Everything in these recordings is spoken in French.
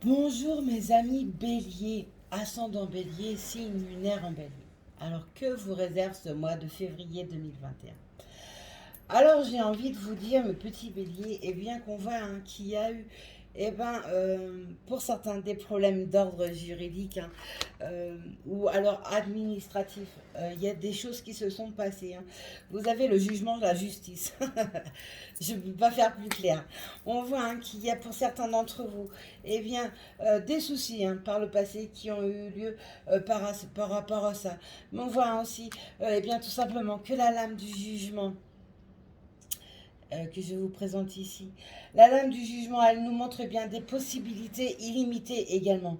Bonjour mes amis béliers, ascendant bélier, signe lunaire en bélier. Alors que vous réserve ce mois de février 2021? Alors j'ai envie de vous dire, mes petits béliers, et bien qu'on voit qu'il y a eu, pour certains, des problèmes d'ordre juridique ou alors administratif. Il y a des choses qui se sont passées. Vous avez le jugement de la justice. Je ne peux pas faire plus clair. On voit qu'il y a pour certains d'entre vous des soucis par le passé qui ont eu lieu par rapport à ça. Mais on voit aussi tout simplement que la lame du jugement que je vous présente ici. La lame du jugement, elle nous montre bien des possibilités illimitées également.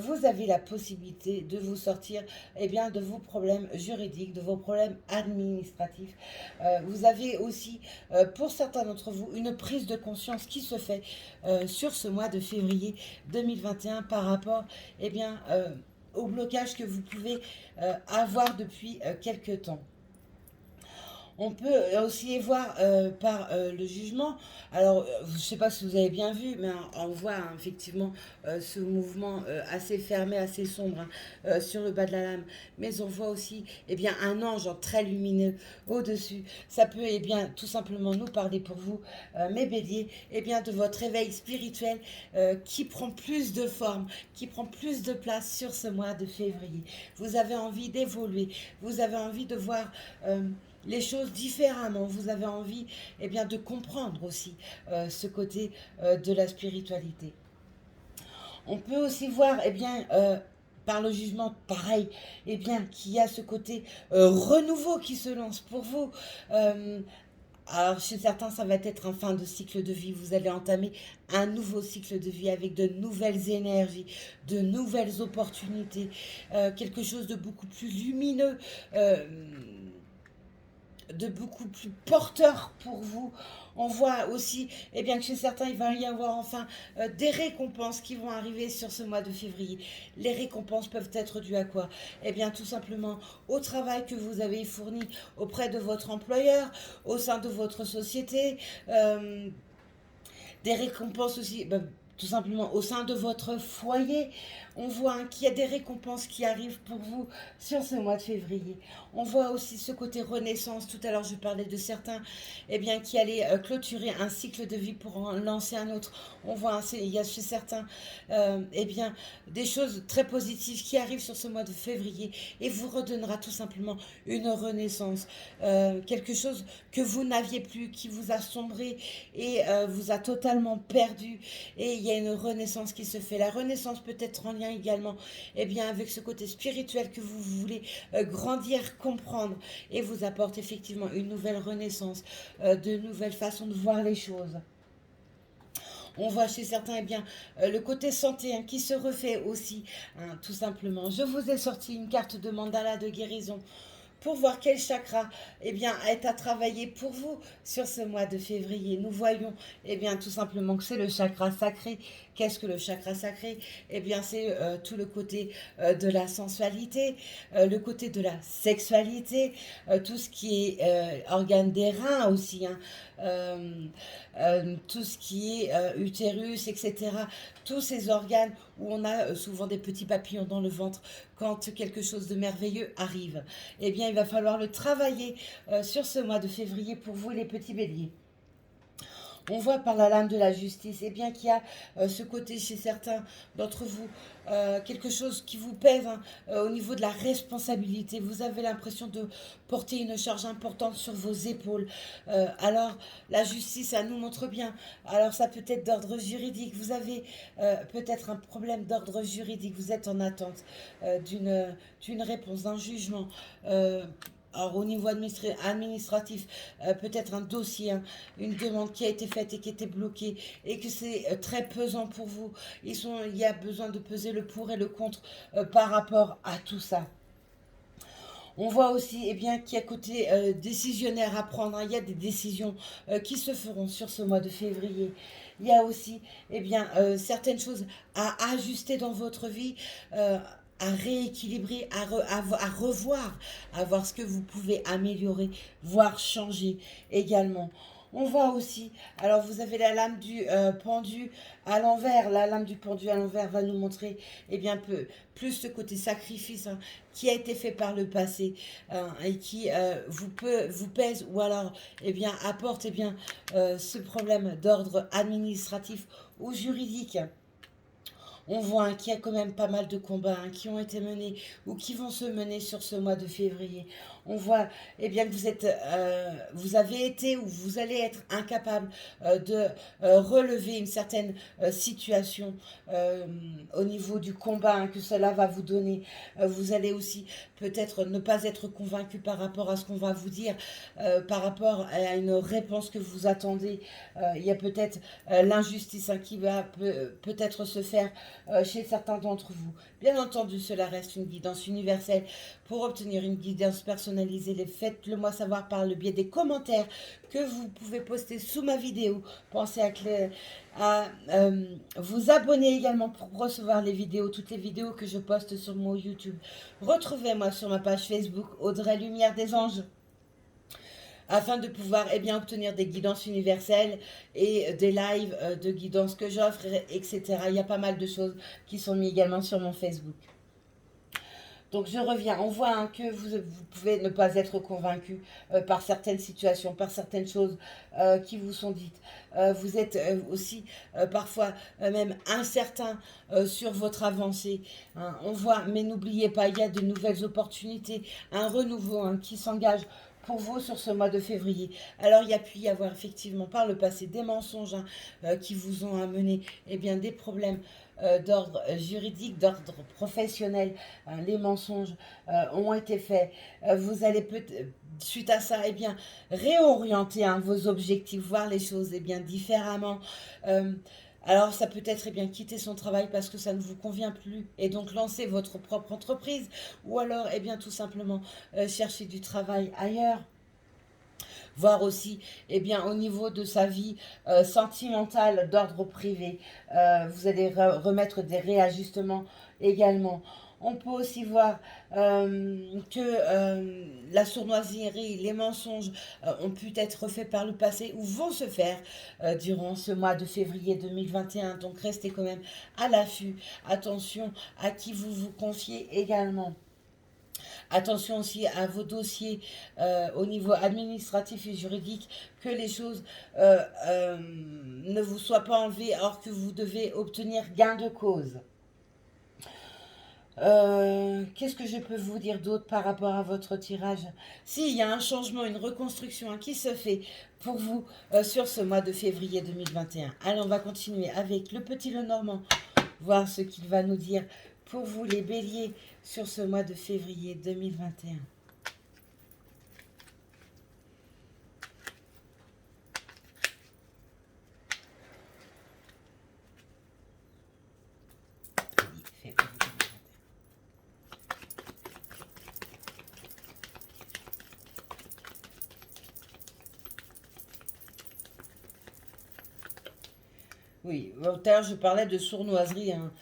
Vous avez la possibilité de vous sortir de vos problèmes juridiques, de vos problèmes administratifs. Vous avez aussi, pour certains d'entre vous, une prise de conscience qui se fait sur ce mois de février 2021 par rapport au blocage que vous pouvez avoir depuis quelque temps. On peut aussi voir par le jugement. Alors, je ne sais pas si vous avez bien vu, mais on voit effectivement ce mouvement assez fermé, assez sombre sur le bas de la lame. Mais on voit aussi un ange très lumineux au-dessus. Ça peut tout simplement nous parler pour vous, mes béliers, de votre réveil spirituel qui prend plus de forme, qui prend plus de place sur ce mois de février. Vous avez envie d'évoluer, vous avez envie de voir les choses différemment. Vous avez envie de comprendre aussi ce côté de la spiritualité. On peut aussi voir par le jugement, pareil, qu'il y a ce côté renouveau qui se lance pour vous. Alors, chez certains, ça va être un fin de cycle de vie. Vous allez entamer un nouveau cycle de vie avec de nouvelles énergies, de nouvelles opportunités, quelque chose de beaucoup plus lumineux, de beaucoup plus porteur pour vous. On voit aussi que chez certains, il va y avoir enfin des récompenses qui vont arriver sur ce mois de février. Les récompenses peuvent être dues à quoi? Tout simplement au travail que vous avez fourni auprès de votre employeur, au sein de votre société. Des récompenses aussi, tout simplement au sein de votre foyer. On voit qu'il y a des récompenses qui arrivent pour vous sur ce mois de février. On voit aussi ce côté renaissance. Tout à l'heure, je parlais de certains qui allaient clôturer un cycle de vie pour en lancer un autre. On voit, il y a chez certains des choses très positives qui arrivent sur ce mois de février et vous redonnera tout simplement une renaissance. Quelque chose que vous n'aviez plus, qui vous a sombré et vous a totalement perdu. Et il y a une renaissance qui se fait. La renaissance peut être en lien également avec ce côté spirituel que vous voulez grandir, comprendre et vous apporte effectivement une nouvelle renaissance, de nouvelles façons de voir les choses. On voit chez certains le côté santé qui se refait aussi, tout simplement. Je vous ai sorti une carte de mandala de guérison pour voir quel chakra est à travailler pour vous sur ce mois de février. Nous voyons tout simplement que c'est le chakra sacré. Qu'est-ce que le chakra sacré? C'est tout le côté de la sensualité, le côté de la sexualité, tout ce qui est organe des reins aussi, tout ce qui est utérus, etc. Tous ces organes où on a souvent des petits papillons dans le ventre quand quelque chose de merveilleux arrive. Il va falloir le travailler sur ce mois de février pour vous les petits béliers. On voit par la lame de la justice qu'il y a ce côté chez certains d'entre vous, quelque chose qui vous pèse au niveau de la responsabilité. Vous avez l'impression de porter une charge importante sur vos épaules. Alors, la justice, ça nous montre bien. Alors, ça peut être d'ordre juridique. Vous avez peut-être un problème d'ordre juridique. Vous êtes en attente d'une réponse, d'un jugement. Alors au niveau administratif, peut-être un dossier, une demande qui a été faite et qui était bloquée et que c'est très pesant pour vous. Il y a besoin de peser le pour et le contre par rapport à tout ça. On voit aussi qu'il y a côté décisionnaire à prendre. Il y a des décisions qui se feront sur ce mois de février. Il y a aussi certaines choses à ajuster dans votre vie. À rééquilibrer, à revoir, à voir ce que vous pouvez améliorer, voire changer également. On voit aussi, alors vous avez la lame du pendu à l'envers. La lame du pendu à l'envers va nous montrer plus ce côté sacrifice, hein, qui a été fait par le passé, hein, et qui vous pèse, ou alors apporte ce problème d'ordre administratif ou juridique. On voit, hein, qu'il y a quand même pas mal de combats, hein, qui ont été menés ou qui vont se mener sur ce mois de février. On voit que vous avez été ou vous allez être incapable de relever une certaine situation au niveau du combat, hein, que cela va vous donner. Vous allez aussi peut-être ne pas être convaincu par rapport à ce qu'on va vous dire, par rapport à une réponse que vous attendez. Il y a peut-être l'injustice, hein, qui va peut-être se faire chez certains d'entre vous. Bien entendu, cela reste une guidance universelle. Pour obtenir une guidance personnalisée, faites-le moi savoir par le biais des commentaires que vous pouvez poster sous ma vidéo. Pensez à vous abonner également pour recevoir les vidéos, toutes les vidéos que je poste sur mon YouTube. Retrouvez-moi sur ma page Facebook Audrey Lumière des Anges, afin de pouvoir obtenir des guidances universelles et des lives de guidance que j'offre, etc. Il y a pas mal de choses qui sont mises également sur mon Facebook. Donc je reviens, on voit, hein, que vous pouvez ne pas être convaincu par certaines situations, par certaines choses qui vous sont dites. Vous êtes aussi parfois même incertain sur votre avancée, hein. On voit, mais n'oubliez pas, il y a de nouvelles opportunités, un renouveau, hein, qui s'engage pour vous sur ce mois de février. Alors il y a pu y avoir effectivement par le passé des mensonges, hein, qui vous ont amené des problèmes d'ordre juridique, d'ordre professionnel. Hein. Les mensonges ont été faits. Vous allez suite à ça, réorienter, hein, vos objectifs, voir les choses différemment. Alors ça peut être quitter son travail parce que ça ne vous convient plus et donc lancer votre propre entreprise, ou alors tout simplement chercher du travail ailleurs. Voir aussi au niveau de sa vie sentimentale d'ordre privé. Vous allez remettre des réajustements également. On peut aussi voir que la sournoiserie, les mensonges ont pu être faits par le passé ou vont se faire durant ce mois de février 2021. Donc restez quand même à l'affût. Attention à qui vous vous confiez également. Attention aussi à vos dossiers au niveau administratif et juridique, que les choses ne vous soient pas enlevées alors que vous devez obtenir gain de cause. Qu'est-ce que je peux vous dire d'autre par rapport à votre tirage? Si, il y a un changement, une reconstruction, hein, qui se fait pour vous sur ce mois de février 2021. Allez, on va continuer avec le petit Lenormand, voir ce qu'il va nous dire pour vous les béliers sur ce mois de février 2021. Oui, tout à l'heure je parlais de sournoiserie, hein.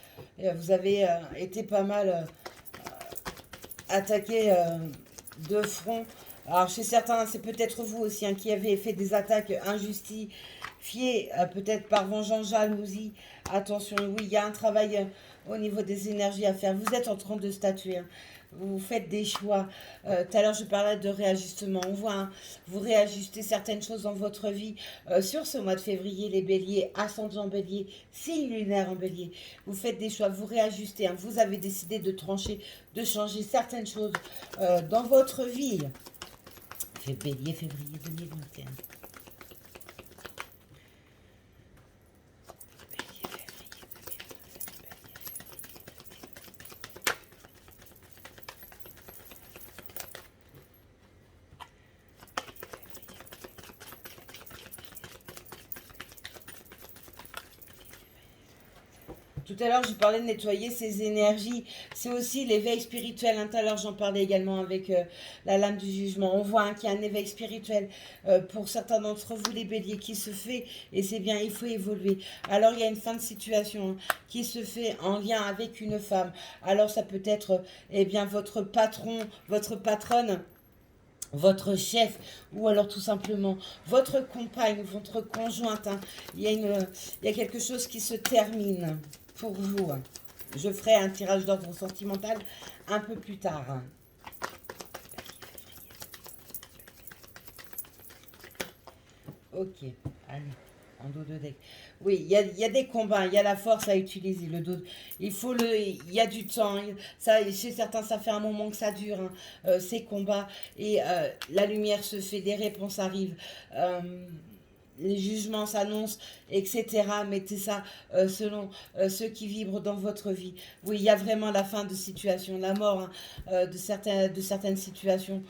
Vous avez été pas mal attaqué de front. Alors chez certains, c'est peut-être vous aussi, hein, qui avez fait des attaques injustifiées, peut-être par vengeance, jalousie. Attention, oui, il y a un travail au niveau des énergies à faire. Vous êtes en train de statuer, hein. Vous faites des choix. Tout à l'heure, je parlais de réajustement. On voit, hein, vous réajustez certaines choses dans votre vie sur ce mois de février, les béliers, ascendant en bélier, signe lunaire en bélier. Vous faites des choix, vous réajustez, hein. Vous avez décidé de trancher, de changer certaines choses dans votre vie. Bélier, février 2021. Tout à l'heure, je parlais de nettoyer ses énergies. C'est aussi l'éveil spirituel. Tout à l'heure, j'en parlais également avec la lame du jugement. On voit, hein, qu'il y a un éveil spirituel pour certains d'entre vous, les béliers, qui se fait. Et c'est bien, il faut évoluer. Alors, il y a une fin de situation, hein, qui se fait en lien avec une femme. Alors, ça peut être votre patron, votre patronne, votre chef ou alors tout simplement votre compagne, votre conjointe. Hein. Il y a quelque chose qui se termine pour vous. Hein. Je ferai un tirage d'ordre sentimental un peu plus tard. Hein. Ok, allez, en dos de deck. Oui, il y a des combats, il y a la force à utiliser, le dos. Il y a du temps. Ça, chez certains, ça fait un moment que ça dure, hein, ces combats. Et la lumière se fait, des réponses arrivent. Les jugements s'annoncent, etc. Mettez ça selon ceux qui vibrent dans votre vie. Oui, il y a vraiment la fin de situation, la mort hein, de certaines situations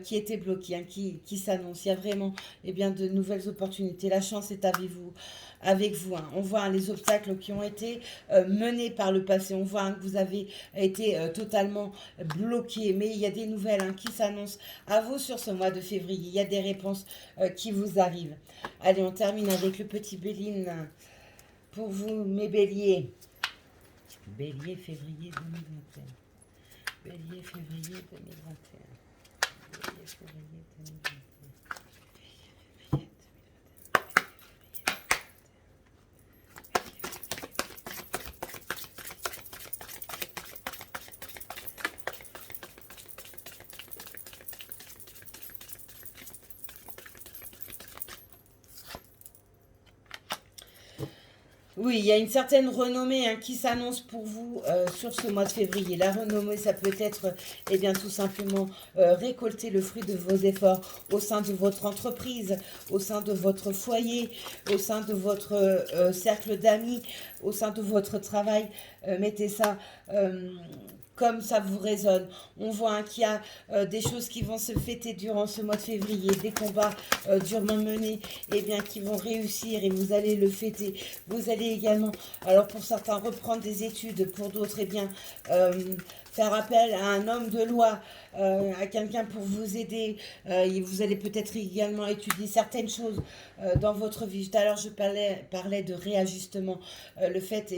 qui étaient bloquées, hein, qui s'annoncent. Il y a vraiment de nouvelles opportunités. La chance est avec vous. Hein. On voit hein, les obstacles qui ont été menés par le passé. On voit hein, que vous avez été totalement bloqué. Mais il y a des nouvelles hein, qui s'annoncent à vous sur ce mois de février. Il y a des réponses qui vous arrivent. Allez, on termine avec le petit Béline pour vous, mes béliers. Bélier, février 2021. Bélier, février 2021. Bélier, février 2021. Oui, il y a une certaine renommée hein, qui s'annonce pour vous sur ce mois de février. La renommée, ça peut être tout simplement récolter le fruit de vos efforts au sein de votre entreprise, au sein de votre foyer, au sein de votre cercle d'amis, au sein de votre travail. Mettez ça comme ça vous résonne. On voit hein, qu'il y a des choses qui vont se fêter durant ce mois de février, des combats durement menés, qui vont réussir et vous allez le fêter. Vous allez également, alors pour certains, reprendre des études, pour d'autres, faire appel à un homme de loi, à quelqu'un pour vous aider. Et vous allez peut-être également étudier certaines choses dans votre vie. Tout à l'heure, je parlais de réajustement. Le fait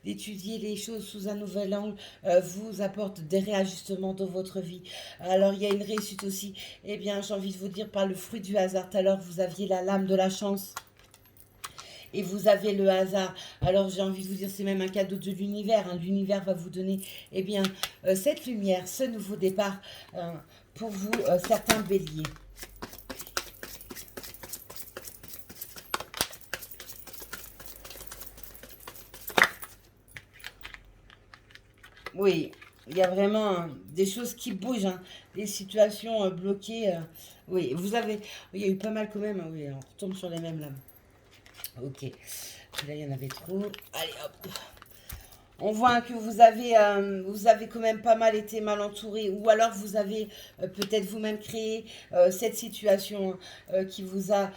d'étudier les choses sous un nouvel angle vous apporte des réajustements dans votre vie. Alors, il y a une réussite aussi, j'ai envie de vous dire, par le fruit du hasard. Tout à l'heure, vous aviez la lame de la chance. Et vous avez le hasard. Alors j'ai envie de vous dire, c'est même un cadeau de l'univers. Hein. L'univers va vous donner cette lumière, ce nouveau départ pour vous, certains béliers. Oui, il y a vraiment des choses qui bougent, hein, des situations bloquées. Oui, il y a eu pas mal quand même. Hein, oui, on retombe sur les mêmes là. Ok. Là, il y en avait trop. Allez, hop. On voit que vous avez quand même pas mal été mal entouré. Ou alors, vous avez peut-être vous-même créé cette situation qui vous a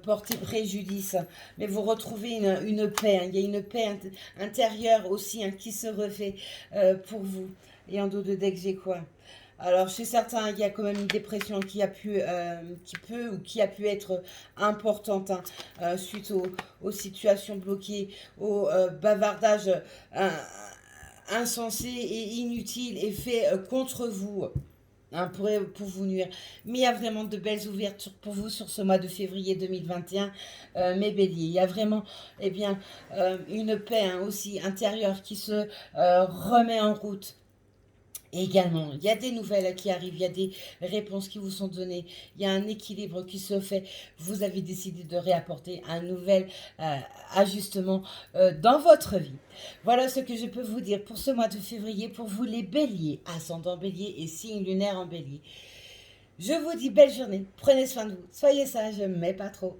porté préjudice. Mais vous retrouvez une paix. Hein. Il y a une paix intérieure aussi hein, qui se refait pour vous. Et en dos de deck, j'ai quoi? Alors, chez certains, il y a quand même une dépression qui a pu être importante hein, suite aux situations bloquées, aux bavardages insensés et inutiles et faits contre vous. Hein, pour vous nuire. Mais il y a vraiment de belles ouvertures pour vous sur ce mois de février 2021, mes béliers. Il y a vraiment une paix hein, aussi intérieure qui se remet en route. Et également, il y a des nouvelles qui arrivent, il y a des réponses qui vous sont données, il y a un équilibre qui se fait. Vous avez décidé de réapporter un nouvel ajustement dans votre vie. Voilà ce que je peux vous dire pour ce mois de février, pour vous les béliers, ascendant bélier et signe lunaire en bélier. Je vous dis belle journée, prenez soin de vous, soyez sages, mais pas trop.